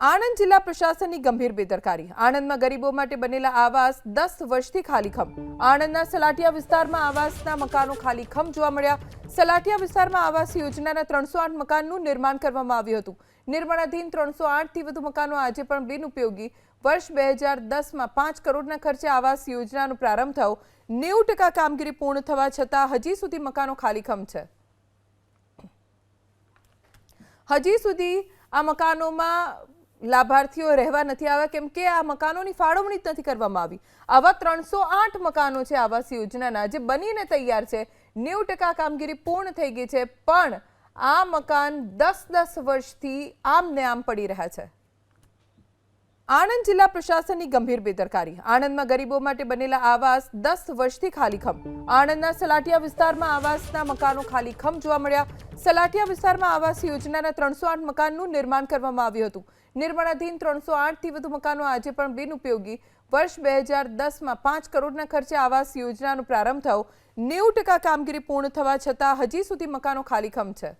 આણંદ જિલ્લા પ્રશાસનની ગંભીર બેદરકારી। આણંદમાં ગરીબો માટે બનેલા આવાસ 10 વર્ષથી ખાલીખમ। આણંદના સલાટિયા વિસ્તારમાં આવાસના મકાનો ખાલીખમ જોવા મળ્યા। સલાટિયા વિસ્તારમાં આવાસ યોજનાના 308 મકાનનું નિર્માણ કરવામાં આવ્યું હતું। નિર્માણાધીન 308 થી વધુ મકાનો આજે પણ બિનઉપયોગી। વર્ષ 2010માં 5 કરોડના ખર્ચે આવાસ યોજનાનો પ્રારંભ થયો। 90% કામગીરી પૂર્ણ થવા છતાં હજી સુધી મકાનો ખાલીખમ છે। હજી સુધી આ મકાનોમાં લાભાર્થીઓ રહેવા નથી આવ્યા કેમ કે આ મકાનોની ફાળવણી નથી કરવામાં આવી। આવા 308 મકાનો છે આવાસ યોજનાના જે બનીને તૈયાર છે। 90% કામગીરી પૂર્ણ થઈ ગઈ છે પણ આ મકાન 10 વર્ષથી આમને આમ પડી રહ્યા છે। આણંદ જિલ્લા પ્રશાસનની ગંભીર બેદરકારી। આણંદમાં ગરીબો માટે બનેલા આવાસ 10 વર્ષથી ખાલીખમ। આણંદના સલાટિયા વિસ્તારમાં આવાસના મકાનો ખાલીખમ જોવા મળ્યા। સલાટિયા વિસ્તારમાં આવાસ યોજનાના 308 મકાનનું નિર્માણ કરવામાં આવ્યું હતું। નિર્માણાધીન 308 થી વધુ મકાનો આજે પણ બિનઉપયોગી। વર્ષ 2010માં 5 કરોડના ખર્ચે આવાસ યોજનાનો પ્રારંભ થયો। 90% કામગીરી પૂર્ણ થવા છતાં હજી સુધી મકાનો ખાલીખમ છે।